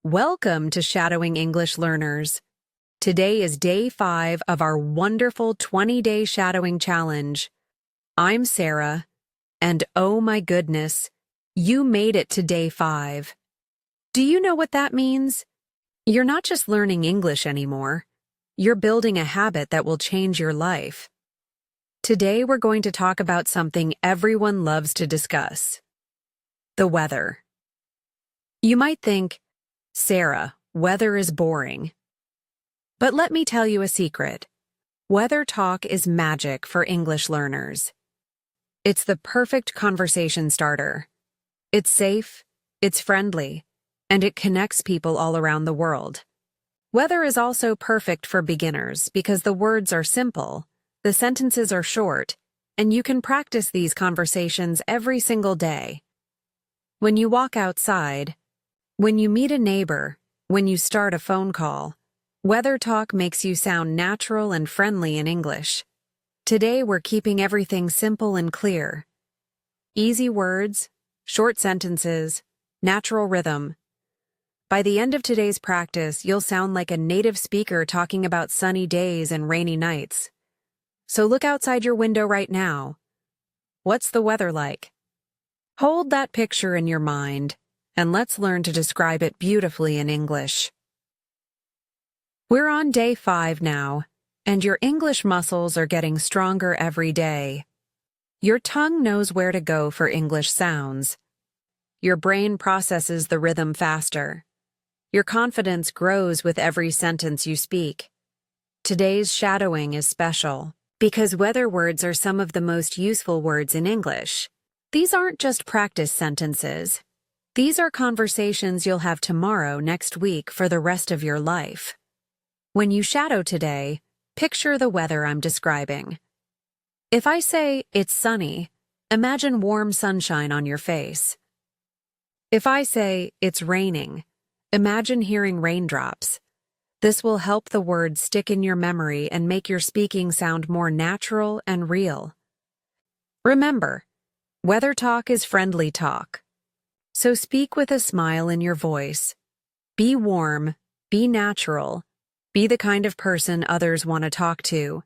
Welcome to Shadowing English Learners. Today is day 5 of our wonderful 20-day shadowing challenge. I'm Sarah, and oh my goodness, you made it to day 5. Do you know what that means? You're not just learning English anymore. You're building a habit that will change your life. Today we're going to talk about something everyone loves to discuss: the weather. You might think, Sarah, weather is boring. But let me tell you a secret. Weather talk is magic for English learners. It's the perfect conversation starter. It's safe, it's friendly, and it connects people all around the world. Weather is also perfect for beginners because the words are simple, the sentences are short, and you can practice these conversations every single day. When you walk outside, when you meet a neighbor, when you start a phone call, weather talk makes you sound natural and friendly in English. Today we're keeping everything simple and clear. Easy words, short sentences, natural rhythm. By the end of today's practice, you'll sound like a native speaker talking about sunny days and rainy nights. So look outside your window right now. What's the weather like? Hold that picture in your mind, and let's learn to describe it beautifully in English. We're on day 5 now, and your English muscles are getting stronger every day. Your tongue knows where to go for English sounds. Your brain processes the rhythm faster. Your confidence grows with every sentence you speak. Today's shadowing is special because weather words are some of the most useful words in English. These aren't just practice sentences. These are conversations you'll have tomorrow, next week, for the rest of your life. When you shadow today, picture the weather I'm describing. If I say it's sunny, imagine warm sunshine on your face. If I say it's raining, imagine hearing raindrops. This will help the words stick in your memory and make your speaking sound more natural and real. Remember, weather talk is friendly talk. So speak with a smile in your voice. Be warm, be natural, be the kind of person others want to talk to.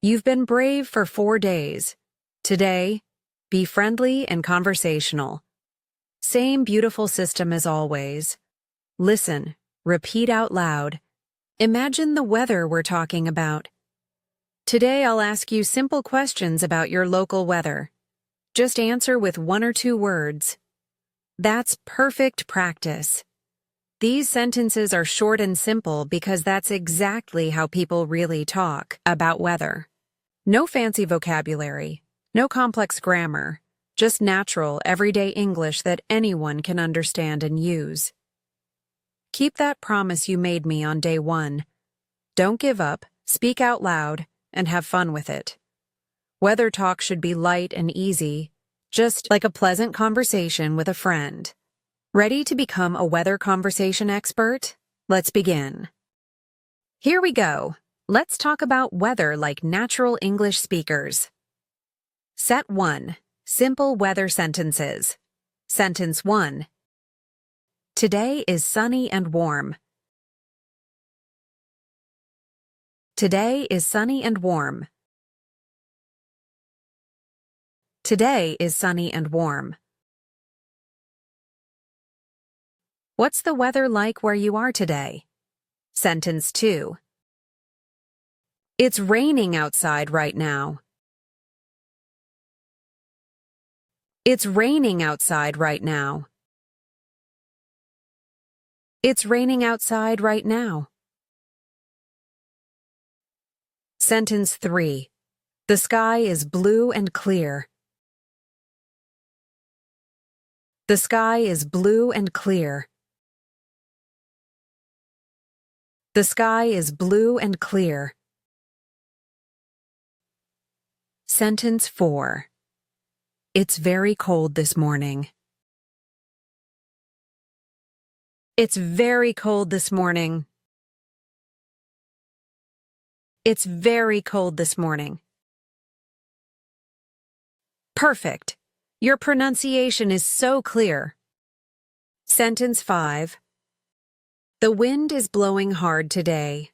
You've been brave for 4 days. Today, be friendly and conversational. Same beautiful system as always. Listen, repeat out loud. Imagine the weather we're talking about. Today I'll ask you simple questions about your local weather. Just answer with 1 or 2 words. That's perfect practice. These sentences are short and simple because that's exactly how people really talk about weather. No fancy vocabulary, no complex grammar, just natural, everyday English that anyone can understand and use. Keep that promise you made me on day 1. Don't give up, speak out loud, and have fun with it. Weather talk should be light and easy, just like a pleasant conversation with a friend. Ready to become a weather conversation expert? Let's begin. Here we go. Let's talk about weather like natural English speakers. Set 1. Simple weather sentences. Sentence 1. Today is sunny and warm. Today is sunny and warm. Today is sunny and warm. What's the weather like where you are today? Sentence 2. It's raining outside right now. It's raining outside right now. It's raining outside right now. Sentence 3. The sky is blue and clear. The sky is blue and clear. The sky is blue and clear. Sentence 4. It's very cold this morning. It's very cold this morning. It's very cold this morning. Perfect. Your pronunciation is so clear. Sentence 5. The wind is blowing hard today.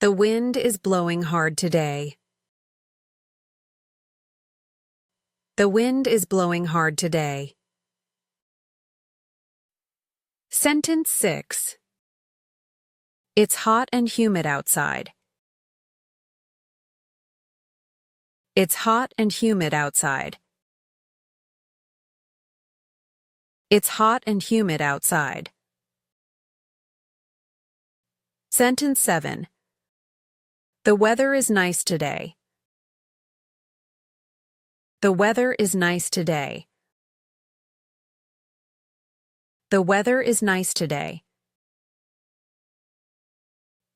The wind is blowing hard today. The wind is blowing hard today. Sentence 6. It's hot and humid outside. It's hot and humid outside. It's hot and humid outside. Sentence 7. The weather is nice today. The weather is nice today. The weather is nice today.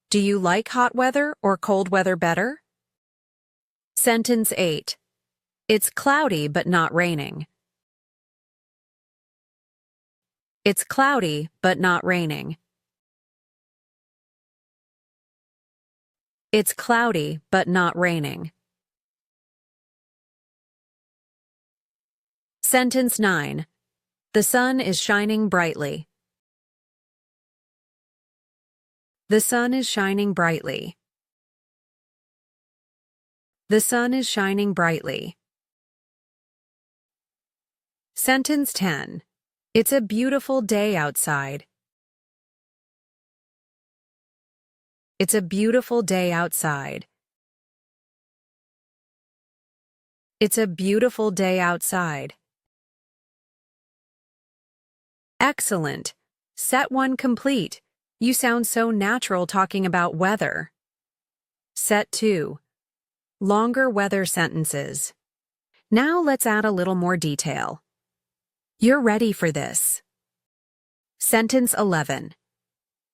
Do you like hot weather or cold weather better? Sentence 8. It's cloudy but not raining. It's cloudy but not raining. It's cloudy but not raining. Sentence 9. The sun is shining brightly. The sun is shining brightly. The sun is shining brightly. Sentence 10. It's a beautiful day outside. It's a beautiful day outside. It's a beautiful day outside. Excellent. Set 1 complete. You sound so natural talking about weather. Set 2. Longer weather sentences. Now let's add a little more detail. You're ready for this. Sentence 11.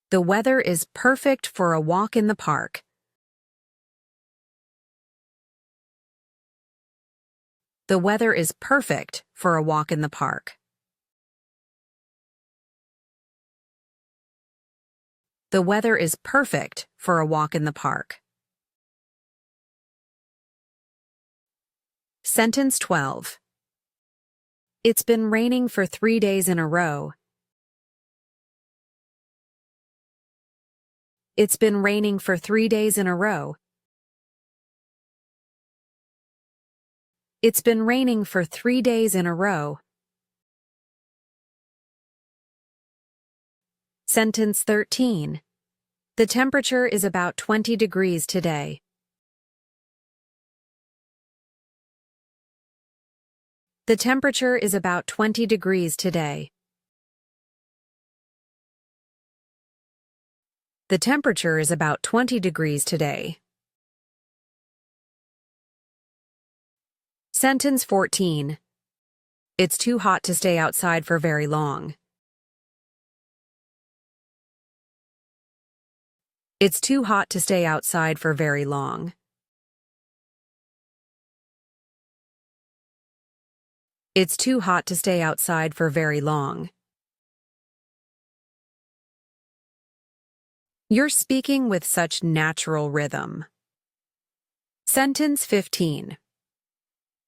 The weather is perfect for a walk in the park. The weather is perfect for a walk in the park. The weather is perfect for a walk in the park. Sentence 12. It's been raining for 3 days in a row. It's been raining for 3 days in a row. It's been raining for 3 days in a row. Sentence 13. The temperature is about 20 degrees today. The temperature is about 20 degrees today. The temperature is about 20 degrees today. Sentence 14. It's too hot to stay outside for very long. It's too hot to stay outside for very long. It's too hot to stay outside for very long. You're speaking with such natural rhythm. Sentence 15.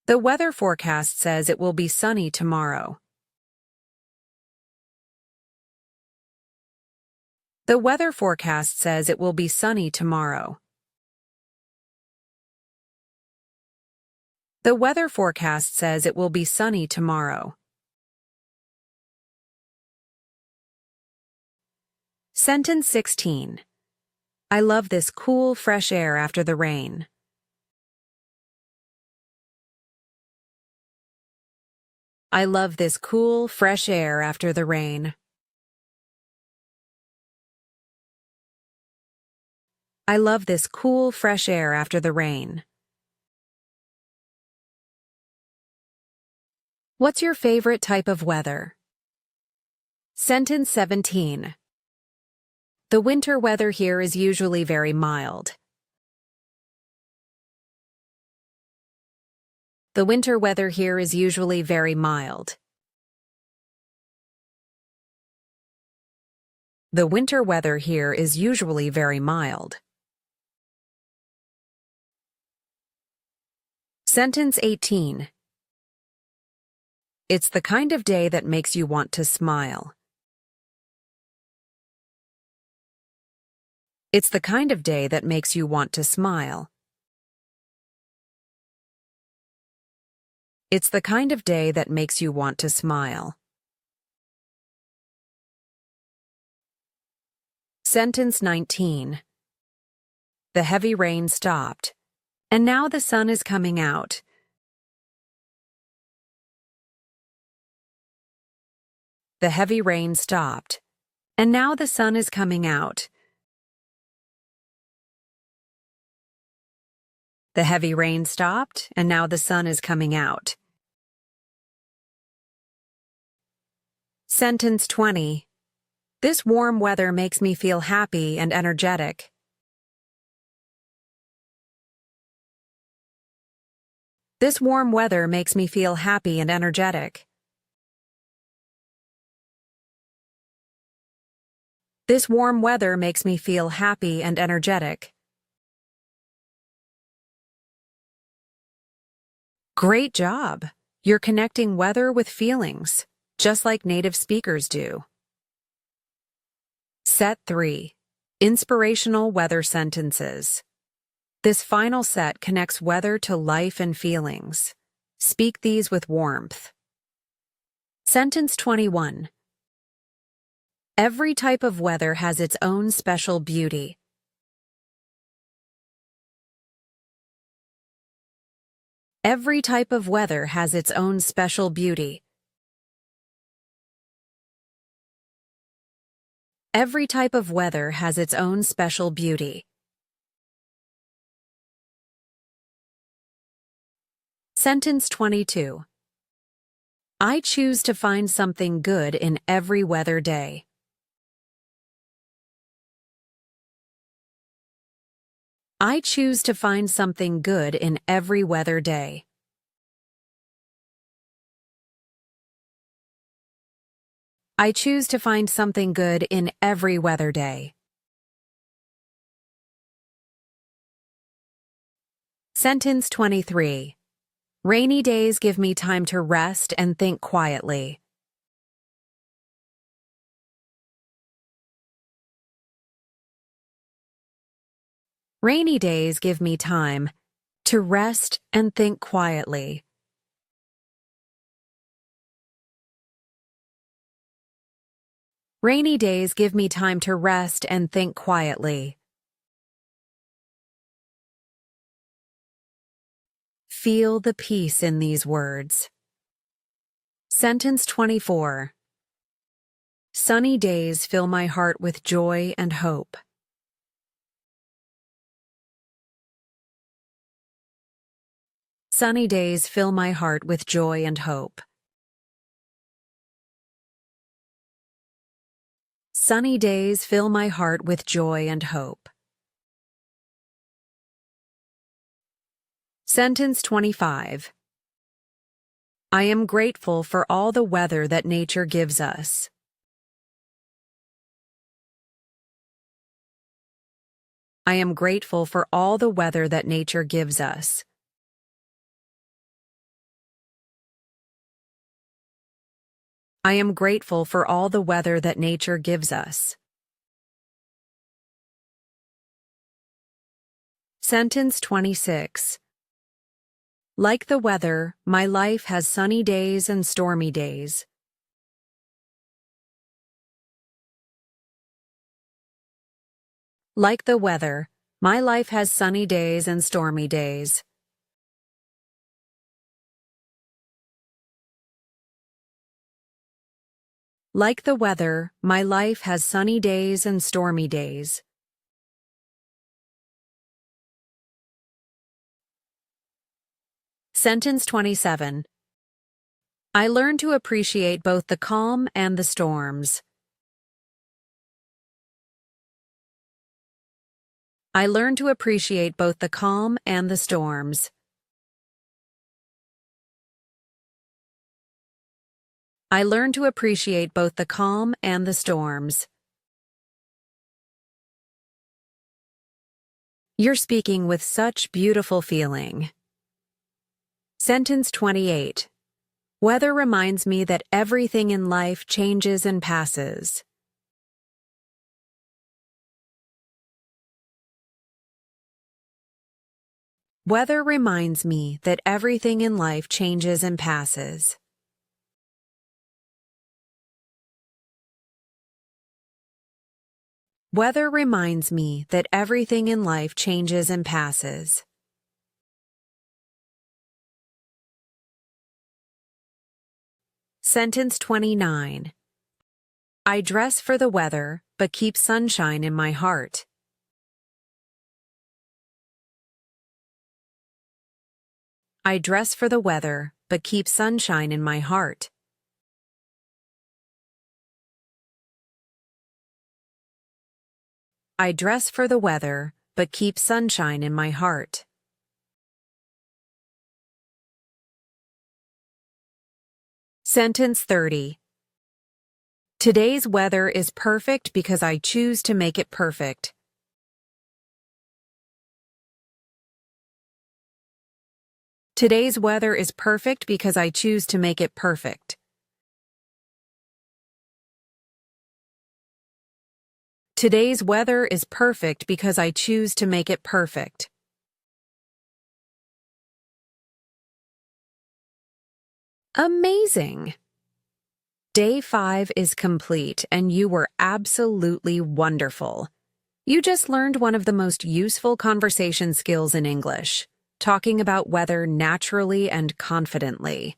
The weather forecast says it will be sunny tomorrow. The weather forecast says it will be sunny tomorrow. The weather forecast says it will be sunny tomorrow. Sentence 16. I love this cool, fresh air after the rain. I love this cool, fresh air after the rain. I love this cool, fresh air after the rain. What's your favorite type of weather? Sentence 17. The winter weather here is usually very mild. The winter weather here is usually very mild. The winter weather here is usually very mild. Sentence 18. It's the kind of day that makes you want to smile. It's the kind of day that makes you want to smile. It's the kind of day that makes you want to smile. Sentence 19. The heavy rain stopped, and now the sun is coming out. The heavy rain stopped, and now the sun is coming out. The heavy rain stopped, and now the sun is coming out. Sentence 20. This warm weather makes me feel happy and energetic. This warm weather makes me feel happy and energetic. This warm weather makes me feel happy and energetic. Great job! You're connecting weather with feelings, just like native speakers do. Set 3. Inspirational weather sentences. This final set connects weather to life and feelings. Speak these with warmth. Sentence 21. Every type of weather has its own special beauty. Every type of weather has its own special beauty. Every type of weather has its own special beauty. Sentence 22. I choose to find something good in every weather day. I choose to find something good in every weather day. I choose to find something good in every weather day. Sentence 23. Rainy days give me time to rest and think quietly. Rainy days give me time to rest and think quietly. Rainy days give me time to rest and think quietly. Feel the peace in these words. Sentence 24. Sunny days fill my heart with joy and hope. Sunny days fill my heart with joy and hope. Sunny days fill my heart with joy and hope. Sentence 25. I am grateful for all the weather that nature gives us. I am grateful for all the weather that nature gives us. I am grateful for all the weather that nature gives us. Sentence 26. Like the weather, my life has sunny days and stormy days. Like the weather, my life has sunny days and stormy days. Like the weather, my life has sunny days and stormy days. Sentence 27. I learn to appreciate both the calm and the storms. I learn to appreciate both the calm and the storms. I learn to appreciate both the calm and the storms. You're speaking with such beautiful feeling. Sentence 28. Weather reminds me that everything in life changes and passes. Weather reminds me that everything in life changes and passes. Weather reminds me that everything in life changes and passes. Sentence 29. I dress for the weather, but keep sunshine in my heart. I dress for the weather, but keep sunshine in my heart. I dress for the weather, but keep sunshine in my heart. Sentence 30. Today's weather is perfect because I choose to make it perfect. Today's weather is perfect because I choose to make it perfect. Today's weather is perfect because I choose to make it perfect. Amazing! Day 5 is complete and you were absolutely wonderful. You just learned one of the most useful conversation skills in English, talking about weather naturally and confidently.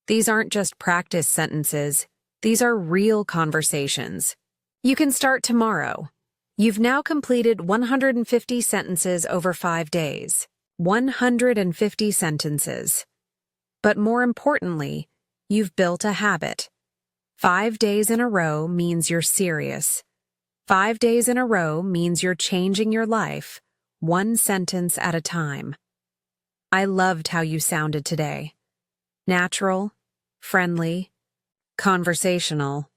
These aren't just practice sentences, these are real conversations. You can start tomorrow. You've now completed 150 sentences over 5 days. 150 sentences. But more importantly, you've built a habit. 5 days in a row means you're serious. 5 days in a row means you're changing your life, one sentence at a time. I loved how you sounded today. Natural, friendly, conversational.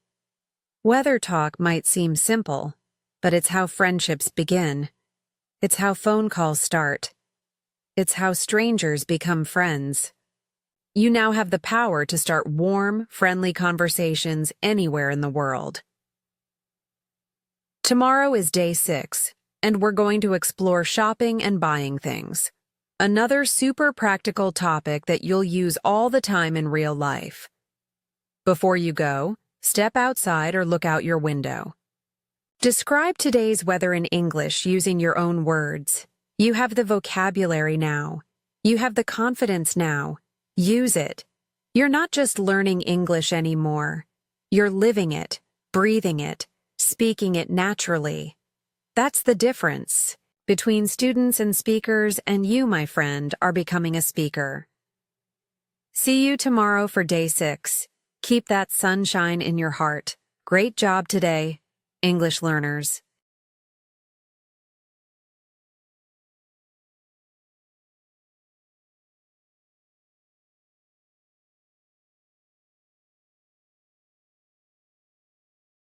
Weather talk might seem simple, but it's how friendships begin. It's how phone calls start. It's how strangers become friends. You now have the power to start warm, friendly conversations anywhere in the world. Tomorrow is day 6, and we're going to explore shopping and buying things. Another super practical topic that you'll use all the time in real life. Before you go, step outside or look out your window. Describe today's weather in English using your own words. You have the vocabulary now. You have the confidence now. Use it. You're not just learning English anymore. You're living it, breathing it, speaking it naturally. That's the difference between students and speakers, and you, my friend, are becoming a speaker. See you tomorrow for day 6. Keep that sunshine in your heart. Great job today, English learners.